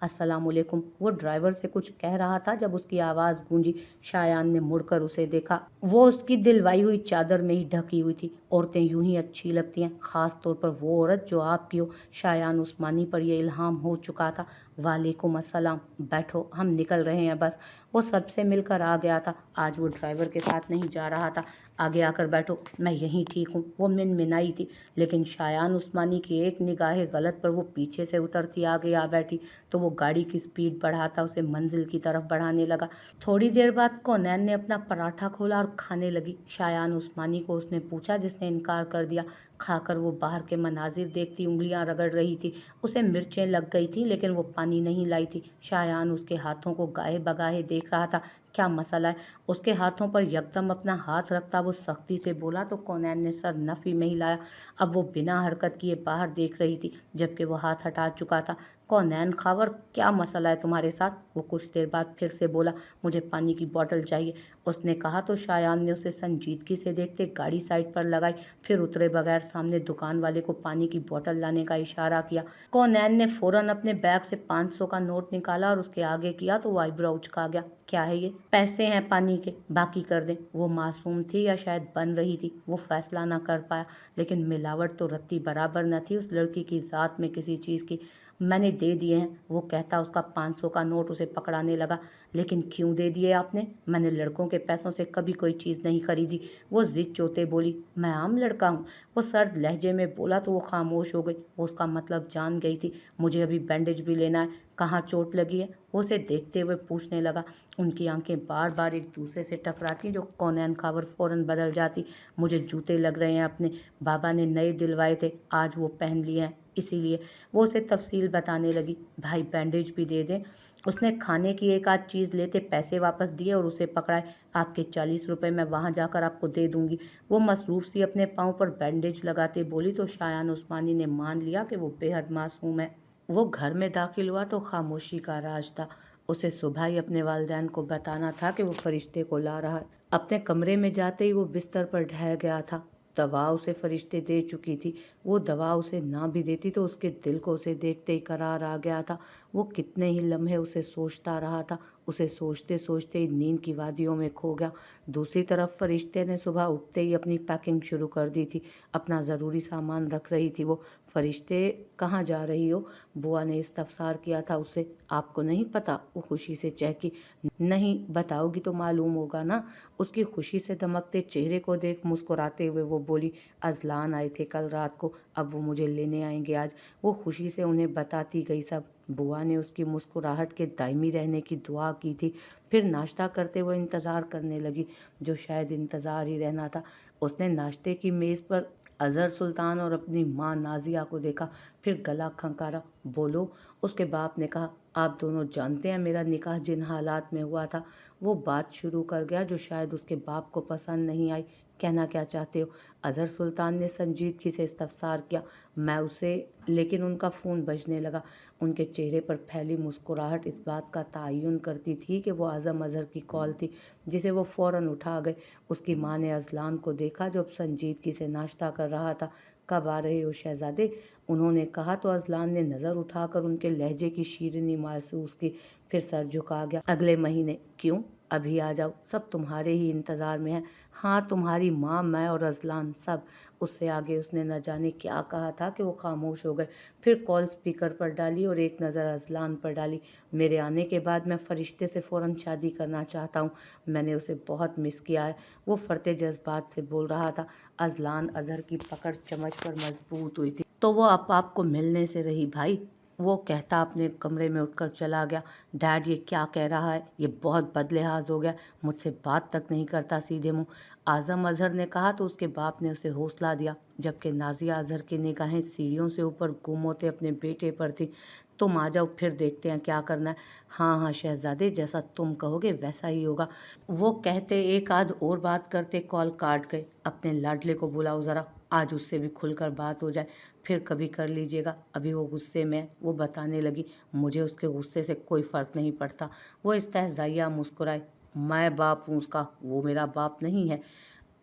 अस्सलामुअलैकुम। वो ड्राइवर से कुछ कह रहा था जब उसकी आवाज़ गूंजी। शायान ने मुड़कर उसे देखा। वो उसकी दिलवाई हुई चादर में ही ढकी हुई थी। औरतें यूं ही अच्छी लगती हैं, ख़ास तौर पर वो औरत जो आपकी हो। शायान उस्मानी पर यह इल्हाम हो चुका था। वालेकुम अस्सलाम, बैठो, हम निकल रहे हैं बस। वो सबसे मिलकर आ गया था। आज वो ड्राइवर के साथ नहीं जा रहा था। आगे आकर बैठो, मैं यहीं ठीक हूँ, वो मिनमिनाई थी। लेकिन शायान उस्मानी की एक निगाह गलत पर वो पीछे से उतरती आगे आ बैठी तो वो गाड़ी की स्पीड बढ़ाता उसे मंजिल की तरफ बढ़ाने लगा। थोड़ी देर बाद कौनैन ने अपना पराठा खोला और खाने लगी। शायान उस्मानी को उसने पूछा, जिसने इनकार कर दिया। खाकर वो बाहर के मनाजिर देखती उंगलियां रगड़ रही थी। उसे मिर्चें लग गई थी लेकिन वो पानी नहीं लाई थी। शायान उसके हाथों को गाहे बगाहे देख रहा था। क्या मसला है? उसके हाथों पर यकदम अपना हाथ रखता वो सख्ती से बोला तो कौनैन ने सर नफी में हिलाया। अब वो बिना हरकत किए बाहर देख रही थी जबकि वो हाथ हटा चुका था। कौनैन खावर, क्या मसला है तुम्हारे साथ? वो कुछ देर बाद फिर से बोला, मुझे पानी की बोतल चाहिए। उसने कहा तो शायान ने उसे संजीदगी से देखते गाड़ी साइड पर लगाई। फिर उतरे बगैर सामने दुकान वाले को पानी की बोतल लाने का इशारा किया। कौनैन ने फौरन अपने बैग से 500 का नोट निकाला और उसके आगे किया तो वो आईब्रो उचका गया। क्या है ये? पैसे हैं पानी के, बाकी कर दें। वो मासूम थी या शायद बन रही थी, वो फैसला ना कर पाया। लेकिन मिलावट तो रत्ती बराबर न थी उस लड़की की ज़ात में किसी चीज़ की। मैंने दे दिए हैं, वो कहता उसका 500 का नोट उसे पकड़ाने लगा। लेकिन क्यों दे दिए आपने? मैंने लड़कों के पैसों से कभी कोई चीज़ नहीं खरीदी। वो जिद चोते बोली, मैं आम लड़का हूँ। वो सर्द लहजे में बोला तो वो खामोश हो गई। वो उसका मतलब जान गई थी। मुझे अभी बैंडेज भी लेना है। कहाँ चोट लगी है? वो उसे देखते हुए पूछने लगा। उनकी आंखें बार बार एक दूसरे से टकराती जो कौनैन खावर फौरन बदल जाती। मुझे जूते लग रहे हैं अपने, बाबा ने नए दिलवाए थे, आज वो पहन लिए हैं इसीलिए। वो उसे तफसील बताने लगी। भाई बैंडेज भी दे दें। उसने खाने की एक आध चीज़ लेते पैसे वापस दिए और उसे पकड़ाए। आपके 40 रुपए मैं वहाँ जाकर आपको दे दूंगी। वो मसरूफ सी अपने पाँव पर बैंडेज लगाते बोली तो शायान उस्मानी ने मान लिया कि वो बेहद मासूम है। वो घर में दाखिल हुआ तो खामोशी का राज था। उसे सुबह ही अपने वालिदैन को बताना था कि वो फरिश्ते को ला रहा है। अपने कमरे में जाते ही वो बिस्तर पर ढह गया था। दवा उसे फरिश्ते दे चुकी थी। वो दवा उसे ना भी देती तो उसके दिल को उसे देखते ही करार आ गया था। वो कितने ही लम्हे उसे सोचता रहा था। उसे सोचते सोचते ही नींद की वादियों में खो गया। दूसरी तरफ फरिश्ते ने सुबह उठते ही अपनी पैकिंग शुरू कर दी थी। अपना ज़रूरी सामान रख रही थी वो। फरिश्ते, कहाँ जा रही हो? बुआ ने इस्तफसार किया था उससे। आपको नहीं पता? वो खुशी से चहकी। नहीं, बताओगी तो मालूम होगा ना। उसकी खुशी से दमकते चेहरे को देख मुस्कुराते हुए वो बोली, अजलान आए थे कल रात को, अब वो मुझे लेने आएंगे आज। वो खुशी से उन्हें बताती गई सब। बुआ ने उसकी मुस्कुराहट के दायमी रहने की दुआ की थी। फिर नाश्ता करते हुए इंतज़ार करने लगी, जो शायद इंतज़ार ही रहना था। उसने नाश्ते की मेज़ पर अज़हर सुल्तान और अपनी माँ नाजिया को देखा। फिर गला खंकारा। बोलो, उसके बाप ने कहा। आप दोनों जानते हैं मेरा निकाह जिन हालात में हुआ था। वो बात शुरू कर गया जो शायद उसके बाप को पसंद नहीं आई। कहना क्या चाहते हो? अज़हर सुल्तान ने संजीदगी से इस्तफसार किया। मैं उसे, लेकिन उनका फ़ोन बजने लगा। उनके चेहरे पर फैली मुस्कुराहट इस बात का तयन करती थी कि वो आज़म अज़हर की कॉल थी, जिसे वो फ़ौरन उठा गए। उसकी माँ ने अजलान को देखा जो अब संजीदगी से नाश्ता कर रहा था। कब आ रहे हो शहजादे? उन्होंने कहा तो अजलान ने नज़र उठाकर उनके लहजे की शीरनी महसूस की। फिर सर झुका गया। अगले महीने। क्यों? अभी आ जाओ, सब तुम्हारे ही इंतज़ार में है। हाँ, तुम्हारी माँ, मैं और अजलान, सब। उससे आगे उसने न जाने क्या कहा था कि वो खामोश हो गए। फिर कॉल स्पीकर पर डाली और एक नज़र अजलान पर डाली। मेरे आने के बाद मैं फरिश्ते से फ़ौरन शादी करना चाहता हूँ। मैंने उसे बहुत मिस किया है। वो फरते जज्बात से बोल रहा था। अजलान अज़हर की पकड़ चमच पर मजबूत हुई थी तो वो आपको मिलने से रही भाई। वो कहता अपने कमरे में उठकर चला गया। डैड, ये क्या कह रहा है? ये बहुत बदलिहाज हो गया, मुझसे बात तक नहीं करता सीधे मुंह। आज़म अज़हर ने कहा तो उसके बाप ने उसे हौसला दिया, जबकि नाजिया अज़हर की निगाहें सीढ़ियों से ऊपर गुम होते अपने बेटे पर थी। तुम आ जाओ, फिर देखते हैं क्या करना है। हाँ हाँ शहजादे, जैसा तुम कहोगे वैसा ही होगा। वो कहते एक आध और बात करते कॉल काट गए। अपने लाडले को बुलाओ ज़रा, आज उससे भी खुलकर बात हो जाए। फिर कभी कर लीजिएगा, अभी वो गुस्से में है। वो बताने लगी, मुझे उसके गुस्से से कोई फ़र्क नहीं पड़ता। वो इस्तेहज़ाइया मुस्कुराए। मैं बाप हूँ उसका, वो मेरा बाप नहीं है।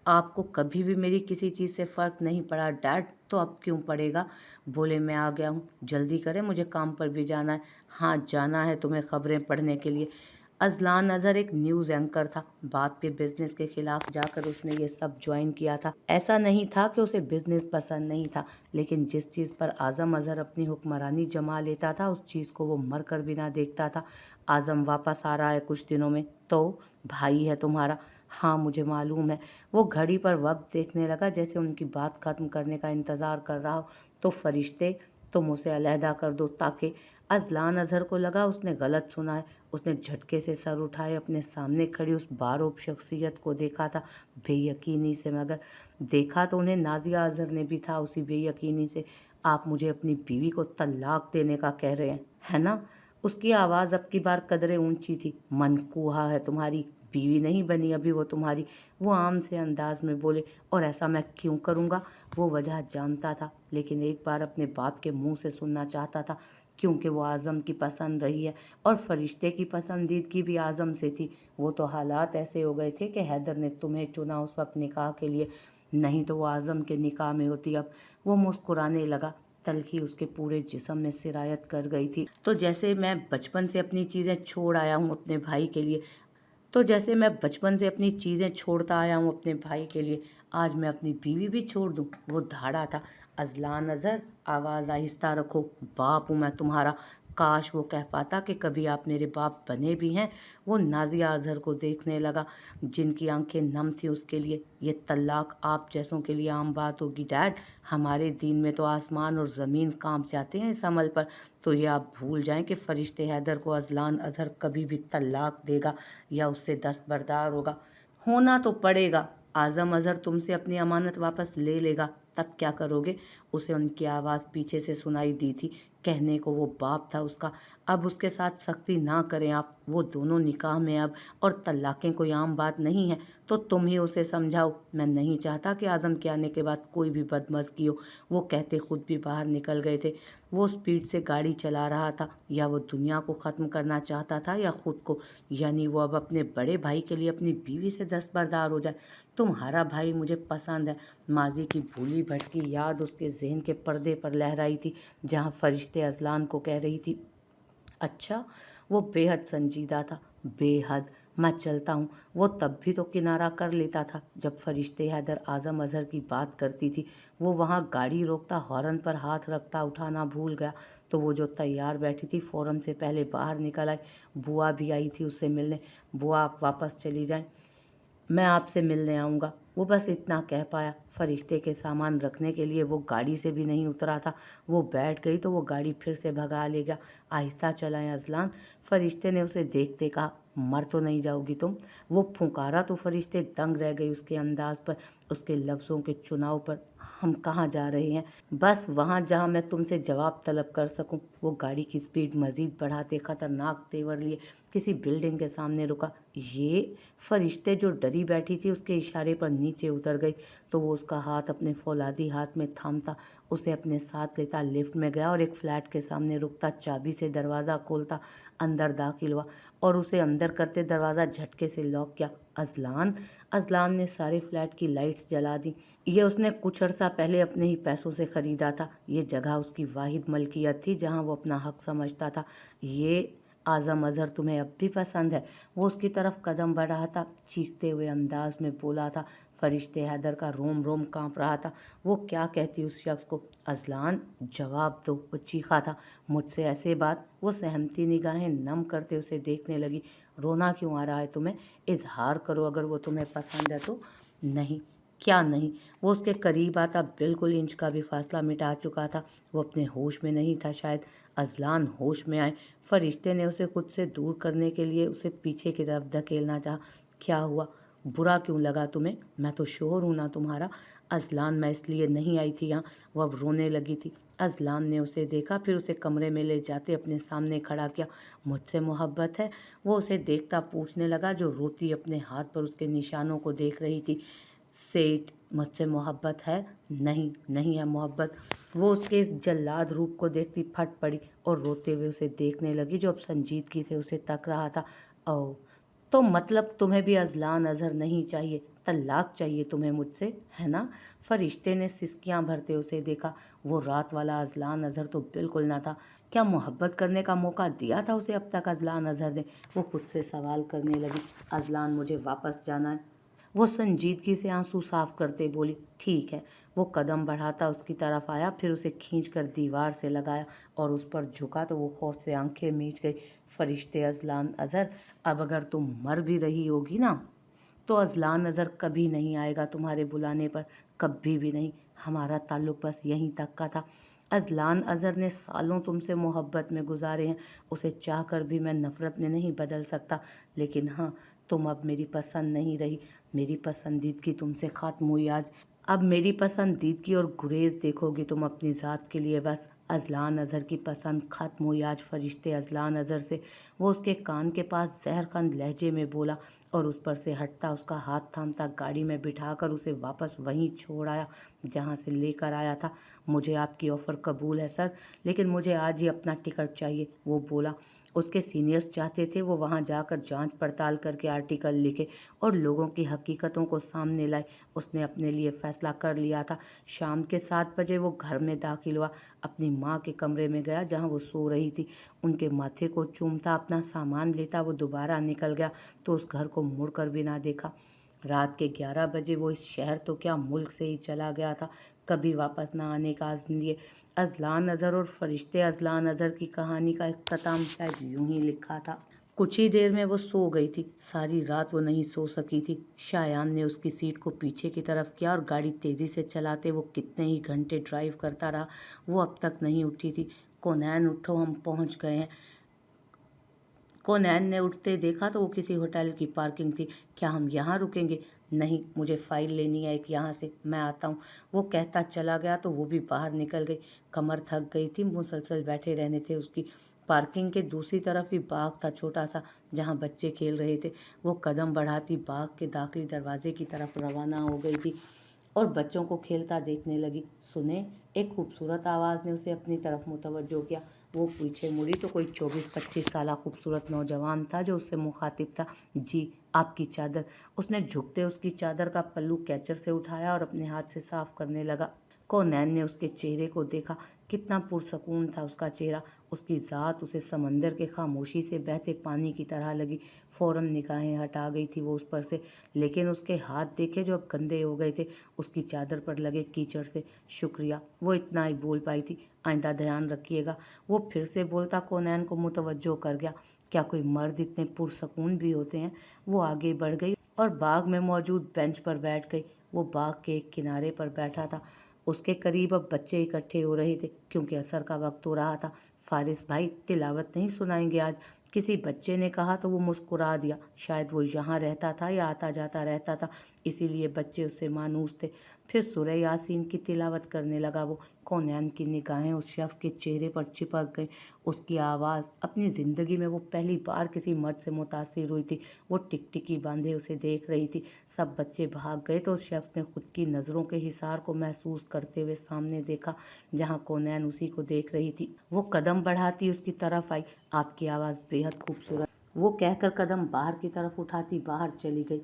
आपको कभी भी मेरी किसी चीज़ से फ़र्क नहीं पड़ा डैड। तो अब क्यों पड़ेगा? बोले मैं आ गया हूँ, जल्दी करें मुझे काम पर भी जाना है। हाँ जाना है तुम्हें खबरें पढ़ने के लिए। अजलान अजहर एक न्यूज़ एंकर था। बाप के बिजनेस के खिलाफ जाकर उसने ये सब ज्वाइन किया था। ऐसा नहीं था कि उसे बिजनेस पसंद नहीं था, लेकिन जिस चीज़ पर आज़म अजहर अपनी हुक्मरानी जमा लेता था उस चीज़ को वो मर कर भी ना देखता था। आज़म वापस आ रहा है कुछ दिनों में। तो भाई है तुम्हारा? हाँ मुझे मालूम है। वो घड़ी पर वक्त देखने लगा, जैसे उनकी बात खत्म करने का इंतज़ार कर रहा हो। तो फरिश्ते, तुम उसे अलहदा कर दो ताकि। अजलान अजहर को लगा उसने गलत सुना है। उसने झटके से सर उठाए, अपने सामने खड़ी उस बारोब शख्सियत को देखा था बेयकीनी से, मगर देखा तो उन्हें नाजिया अजहर ने भी था उसी बेयकीनी से। आप मुझे अपनी बीवी को तलाक देने का कह रहे हैं, है ना? उसकी आवाज़ अब की बार कदरे ऊंची थी। मनकूहा है तुम्हारी, बीवी नहीं बनी अभी वो तुम्हारी। वो आम से अंदाज में बोले। और ऐसा मैं क्यों करूँगा? वो वजह जानता था, लेकिन एक बार अपने बाप के मुंह से सुनना चाहता था, क्योंकि वो आज़म की पसंद रही है और फरिश्ते की पसंदीदगी भी आज़म से थी। वो तो हालात ऐसे हो गए थे कि हैदर ने तुम्हें चुना उस वक्त निकाह के लिए, नहीं तो वो आज़म के निकाह में होती। अब वो मुस्कुराने लगा। तल्खी उसके पूरे जिस्म में सिरायत कर गई थी। तो जैसे मैं बचपन से अपनी चीज़ें छोड़ आया हूँ अपने भाई के लिए, छोड़ता आया हूँ अपने भाई के लिए, आज मैं अपनी बीवी भी छोड़ दूँ? वो धाड़ा था। अजलान अजहर, आवाज़ आहिस्ता रखो, बाप हूँ मैं तुम्हारा। काश वो कह पाता कि कभी आप मेरे बाप बने भी हैं। वो नाजिया अजहर को देखने लगा, जिनकी आंखें नम थी उसके लिए। ये तलाक आप जैसों के लिए आम बात होगी डैड, हमारे दीन में तो आसमान और ज़मीन कांप जाते हैं इस अमल पर। तो ये आप भूल जाएं कि फरिश्ते हैदर को अजलान अजहर कभी भी तलाक देगा या उससे दस्तबरदार होगा। होना तो पड़ेगा। आज़म अजहर तुमसे अपनी अमानत वापस ले लेगा, तब क्या करोगे? उसे उनकी आवाज़ पीछे से सुनाई दी थी। कहने को वो बाप था उसका। अब उसके साथ सख्ती ना करें आप, वो दोनों निकाह में अब, और तलाक़ें कोई आम बात नहीं है। तो तुम ही उसे समझाओ। मैं नहीं चाहता कि आज़म के आने के बाद कोई भी बदमज़गी हो। वो कहते खुद भी बाहर निकल गए थे। वो स्पीड से गाड़ी चला रहा था, या वो दुनिया को ख़त्म करना चाहता था या ख़ुद को। यानी वो अब अपने बड़े भाई के लिए अपनी बीवी से दस्तबरदार हो जाए। तुम्हारा भाई मुझे पसंद है। माजी की भूली भटकी याद उसके जहन के पर्दे पर लहराई थी, जहाँ फरिश्ते अजलान को कह रही थी, अच्छा। वो बेहद संजीदा था, बेहद। मैं चलता हूँ। वो तब भी तो किनारा कर लेता था जब फरिश्ते हैदर आज़म अजहर की बात करती थी। वो वहाँ गाड़ी रोकता, हॉर्न पर हाथ रखता, उठाना भूल गया। तो वो जो तैयार बैठी थी फ़ौरन से पहले बाहर निकल आई। बुआ भी आई थी उससे मिलने। बुआ आप वापस चली जाएं, मैं आपसे मिलने आऊँगा। वो बस इतना कह पाया। फरिश्ते के सामान रखने के लिए वो गाड़ी से भी नहीं उतरा था। वो बैठ गई तो वो गाड़ी फिर से भगा ले गया। आहिस्ता चलाएं अजलान, फरिश्ते ने उसे देखते कहा। मर तो नहीं जाओगी तुम? वो फुंकारा तो फरिश्ते दंग रह गई उसके अंदाज पर, उसके लफ्ज़ों के चुनाव पर। हम कहाँ जा रहे हैं? बस वहाँ जहाँ मैं तुमसे जवाब तलब कर सकूं। वो गाड़ी की स्पीड मज़ीद बढ़ाते ख़तरनाक तेवर लिए किसी बिल्डिंग के सामने रुका। ये फरिश्ते जो डरी बैठी थी उसके इशारे पर नीचे उतर गई, तो वो उसका हाथ अपने फौलादी हाथ में थामता, उसे अपने साथ लेता लिफ्ट में गया और एक फ्लैट के सामने रुकता, चाबी से दरवाज़ा खोलता, अंदर दाखिल हुआ और उसे अंदर करते दरवाज़ा झटके से लॉक किया। अजलान अजलान ने सारे फ्लैट की लाइट्स जला दी। ये उसने कुछ अर्सा पहले अपने ही पैसों से ख़रीदा था। ये जगह उसकी वाहिद मलकियत थी जहाँ वो अपना हक समझता था। ये आज़म अजहर तुम्हें अब भी पसंद है? वो उसकी तरफ कदम बढ़ रहा था, चीखते हुए अंदाज में बोला था। फरिश्ते हैदर का रोम रोम कांप रहा था। वो क्या कहती उस शख्स को? अजलान जवाब दो, वो चीखा था। मुझसे ऐसे बात? वो सहमती निगाहें नम करते उसे देखने लगी। रोना क्यों आ रहा है तुम्हें? इजहार करो अगर वो तुम्हें पसंद है तो। नहीं। क्या नहीं? वो उसके करीब आता बिल्कुल इंच का भी फासला मिटा चुका था। वो अपने होश में नहीं था शायद। अजलान होश में आए। फरिश्ते ने उसे खुद से दूर करने के लिए उसे पीछे की तरफ धकेलना चाहा। क्या हुआ? बुरा क्यों लगा तुम्हें? मैं तो शोहर हूँ ना तुम्हारा। अजलान मैं इसलिए नहीं आई थी यहाँ। वो अब रोने लगी थी। अजलान ने उसे देखा, फिर उसे कमरे में ले जाते अपने सामने खड़ा किया। मुझसे मोहब्बत है? वो उसे देखता पूछने लगा, जो रोती अपने हाथ पर उसके निशानों को देख रही थी। सेठ, मुझसे मोहब्बत है? नहीं, नहीं है मोहब्बत। वो उसके इस जल्लाद रूप को देखती फट पड़ी और रोते हुए उसे देखने लगी, जो अब संजीदगी से उसे तक रहा था। ओह, तो मतलब तुम्हें भी अजलान अजहर नहीं चाहिए? तलाक चाहिए तुम्हें मुझसे, है ना? फरिश्ते ने सिसकियां भरते उसे देखा। वो रात वाला अजलान अजहर तो बिल्कुल ना था। क्या मोहब्बत करने का मौका दिया था उसे अब तक अजलान अजहर ने? वो खुद से सवाल करने लगी। अजलान, मुझे वापस जाना है। वो संजीदगी से आंसू साफ करते बोली। ठीक है। वो कदम बढ़ाता उसकी तरफ आया, फिर उसे खींचकर दीवार से लगाया और उस पर झुका तो वो खौफ से आंखें मीच गई। फरिश्ते, अजलान अजहर, अब अगर तुम मर भी रही होगी ना, तो अजलान अजहर कभी नहीं आएगा तुम्हारे बुलाने पर, कभी भी नहीं। हमारा ताल्लुक बस यहीं तक का था। अजलान अजहर ने सालों तुमसे मोहब्बत में गुजारे हैं, उसे चाह कर भी मैं नफ़रत में नहीं बदल सकता। लेकिन हाँ, तुम अब मेरी पसंद नहीं रही। मेरी पसंदीदगी तुमसे ख़त्म हुई आज। अब मेरी पसंदीदगी और गुरेज देखोगी तुम अपनी ज़ात के लिए बस। अजलान अजहर की पसंद ख़त्म हुई आज फरिश्ते अजलान अजहर से। वो उसके कान के पास जहरखंद लहजे में बोला और उस पर से हटता उसका हाथ थामता गाड़ी में बिठाकर उसे वापस वहीं छोड़ आया जहाँ से लेकर आया था। मुझे आपकी ऑफ़र कबूल है सर, लेकिन मुझे आज ही अपना टिकट चाहिए, वो बोला। उसके सीनियर्स चाहते थे वो वहाँ जाकर जांच पड़ताल करके आर्टिकल लिखे और लोगों की हकीकतों को सामने लाए। उसने अपने लिए फ़ैसला कर लिया था। शाम के 7 बजे वो घर में दाखिल हुआ, अपनी माँ के कमरे में गया जहाँ वो सो रही थी। उनके माथे को चूमता, अपना सामान लेता वो दोबारा निकल गया तो उस घर को मुड़कर भी ना देखा। रात के 11 बजे वो इस शहर तो क्या मुल्क से ही चला गया था, कभी वापस ना आने का आज़म लिए। अजलान अजहर और फरिश्ते अजलान अजहर की कहानी का इख्तिताम शायद यूं ही लिखा था। कुछ ही देर में वो सो गई थी। सारी रात वो नहीं सो सकी थी। शायान ने उसकी सीट को पीछे की तरफ किया और गाड़ी तेज़ी से चलाते वो कितने ही घंटे ड्राइव करता रहा। वो अब तक नहीं उठी थी। कोनैन, उठो, हम पहुंच गए हैं। कोनैन ने उठते देखा तो वो किसी होटल की पार्किंग थी। क्या हम यहाँ रुकेंगे? नहीं, मुझे फ़ाइल लेनी है एक, यहाँ से, मैं आता हूँ, वो कहता चला गया तो वो भी बाहर निकल गई। कमर थक गई थी, मुसलसल बैठे रहने थे उसकी। पार्किंग के दूसरी तरफ ही बाग था छोटा सा, जहाँ बच्चे खेल रहे थे। वो कदम बढ़ाती बाग के दाखिली दरवाजे की तरफ रवाना हो गई थी और बच्चों को खेलता देखने लगी। सुने, एक खूबसूरत आवाज़ ने उसे अपनी तरफ मुतवज्जो किया। वो पीछे मुड़ी तो कोई 24-25 साला खूबसूरत नौजवान था जो उससे मुखातिब था। जी, आपकी चादर। उसने झुकते उसकी चादर का पल्लू कैचर से उठाया और अपने हाथ से साफ करने लगा। कोनैन ने उसके चेहरे को देखा। कितना पुरसकून था उसका चेहरा। उसकी ज़ात उसे समंदर के खामोशी से बहते पानी की तरह लगी। फ़ौरन निगाहें हटा गई थी वो उस पर से, लेकिन उसके हाथ देखे जो अब गंदे हो गए थे उसकी चादर पर लगे कीचड़ से। शुक्रिया, वो इतना ही बोल पाई थी। आइंदा ध्यान रखिएगा, वो फिर से बोलता कोनैन को मुतवज्जो कर गया। क्या कोई मर्द इतने पुरसकून भी होते हैं? वो आगे बढ़ गई और बाग में मौजूद बेंच पर बैठ गई। वो बाग के एक किनारे पर बैठा था। उसके करीब अब बच्चे इकट्ठे हो रहे थे क्योंकि असर का वक्त हो रहा था। फारिस भाई, तिलावत नहीं सुनाएंगे आज? किसी बच्चे ने कहा तो वो मुस्कुरा दिया। शायद वो यहाँ रहता था या आता जाता रहता था, इसीलिए बच्चे उससे मानूस थे। फिर सूरह यासीन की तिलावत करने लगा वो। कोनैन की निगाहें उस शख्स के चेहरे पर चिपक गई। उसकी आवाज़, अपनी ज़िंदगी में वो पहली बार किसी मर्द से मुतासिर हुई थी। वो टिकटिकी बांधे उसे देख रही थी। सब बच्चे भाग गए तो उस शख्स ने खुद की नज़रों के हिसार को महसूस करते हुए सामने देखा जहाँ कोनैन उसी को देख रही थी। वो कदम बढ़ाती उसकी तरफ आई। आपकी आवाज़ बेहद खूबसूरत, वो कहकर कदम बाहर की तरफ उठाती बाहर चली गई।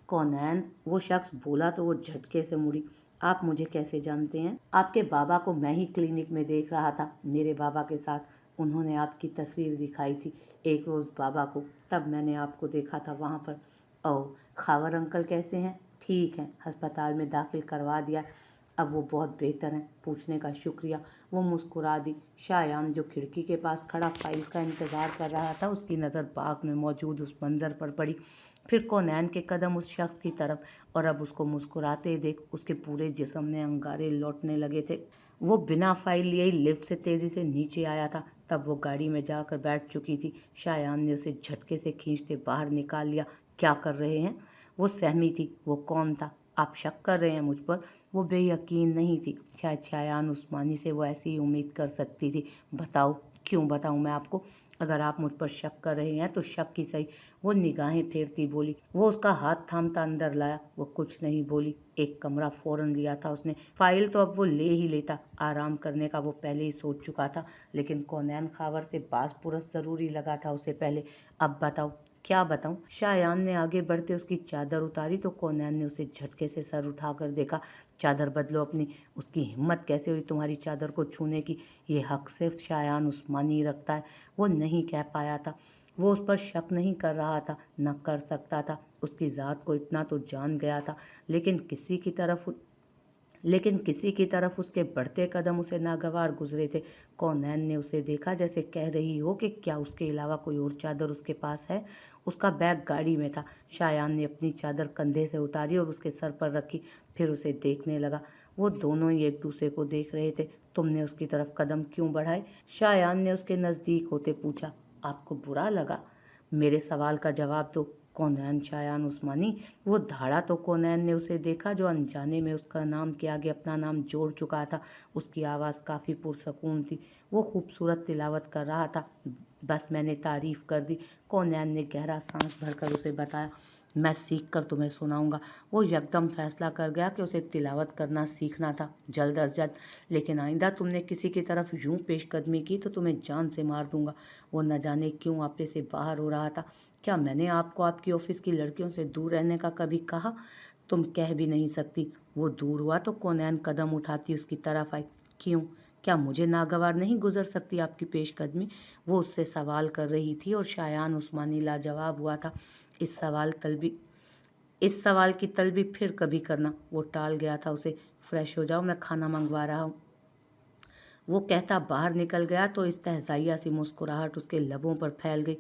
कौनैन, वो शख्स बोला तो वो झटके से मुड़ी। आप मुझे कैसे जानते हैं? आपके बाबा को मैं ही क्लिनिक में देख रहा था, मेरे बाबा के साथ। उन्होंने आपकी तस्वीर दिखाई थी एक रोज़ बाबा को, तब मैंने आपको देखा था वहाँ पर। ओह, खावर अंकल कैसे हैं? ठीक हैं, अस्पताल में दाखिल करवा दिया। अब वो बहुत बेहतर हैं, पूछने का शुक्रिया। वो मुस्कुरा दी। शायान, जो खिड़की के पास खड़ा फाइल्स का इंतज़ार कर रहा था, उसकी नज़र बाग में मौजूद उस मंज़र पर पड़ी। फिर कोनैन के कदम उस शख्स की तरफ, और अब उसको मुस्कुराते देख उसके पूरे जिस्म में अंगारे लौटने लगे थे। वो बिना फाइल लिए ही लिफ्ट से तेज़ी से नीचे आया था। तब वो गाड़ी में जाकर बैठ चुकी थी। शायान ने उसे झटके से खींचते बाहर निकाल लिया। क्या कर रहे हैं? वो सहमी थी। वो कौन था? आप शक कर रहे हैं मुझ पर? वो बेयकीन नहीं थी। शायद शायान उस्मानी से वो ऐसी ही उम्मीद कर सकती थी। बताओ। क्यों बताऊं मैं आपको? अगर आप मुझ पर शक कर रहे हैं तो शक की सही। वो निगाहें फेरती बोली। वो उसका हाथ थामता अंदर लाया। वो कुछ नहीं बोली। एक कमरा फौरन लिया था उसने। फाइल तो अब वो ले ही लेता, आराम करने का वो पहले ही सोच चुका था, लेकिन कौनैन खावर से बास पुरस जरूरी लगा था उसे पहले। अब बताओ, क्या बताऊं? शायान ने आगे बढ़ते उसकी चादर उतारी तो कौनैन ने उसे झटके से सर उठाकर देखा। चादर बदलो अपनी। उसकी हिम्मत कैसे हुई तुम्हारी चादर को छूने की? ये हक सिर्फ शायान उस्मानी रखता है। वो नहीं कह पाया था, वो उस पर शक नहीं कर रहा था, न कर सकता था। उसकी ज़ात को इतना तो जान गया था, लेकिन किसी की तरफ उसके बढ़ते कदम उसे नागवार गुजरे थे। कौनैन ने उसे देखा जैसे कह रही हो कि क्या उसके अलावा कोई और चादर उसके पास है। उसका बैग गाड़ी में था। शायान ने अपनी चादर कंधे से उतारी और उसके सर पर रखी, फिर उसे देखने लगा। वो दोनों ही एक दूसरे को देख रहे थे। तुमने उसकी तरफ कदम क्यों बढ़ाए? शायान ने उसके नज़दीक होते पूछा। आपको बुरा लगा? मेरे सवाल का जवाब दो। कौनैन शायान उस्मानी। वो धाड़ा तो कौनैन ने उसे देखा जो अनजाने में उसका नाम के आगे अपना नाम जोड़ चुका था। उसकी आवाज़ काफ़ी पुरसकून थी। वो खूबसूरत तिलावत कर रहा था। बस मैंने तारीफ़ कर दी, कौनैन ने गहरा सांस भरकर उसे बताया। मैं सीख कर तुम्हें सुनाऊंगा। वो यकदम फैसला कर गया कि उसे तिलावत करना सीखना था, जल्द अज जल्द। लेकिन आइंदा तुमने किसी की तरफ यूं पेशकदमी की तो तुम्हें जान से मार दूंगा। वो न जाने क्यों आपे से बाहर हो रहा था। क्या मैंने आपको आपकी ऑफिस की लड़कियों से दूर रहने का कभी कहा? तुम कह भी नहीं सकती। वो दूर हुआ तो कौनैन कदम उठाती उसकी तरफ आई। क्यों? क्या मुझे नागवार नहीं गुजर सकती आपकी पेशकदमी? वो उससे सवाल कर रही थी और शायान उस्मानी लाजवाब हुआ था। इस सवाल की तलबी फिर कभी करना। वो टाल गया था उसे। फ्रेश हो जाओ, मैं खाना मंगवा रहा हूँ। वो कहता बाहर निकल गया तो इस तहज़ाइया सी मुस्कुराहट उसके लबों पर फैल गई।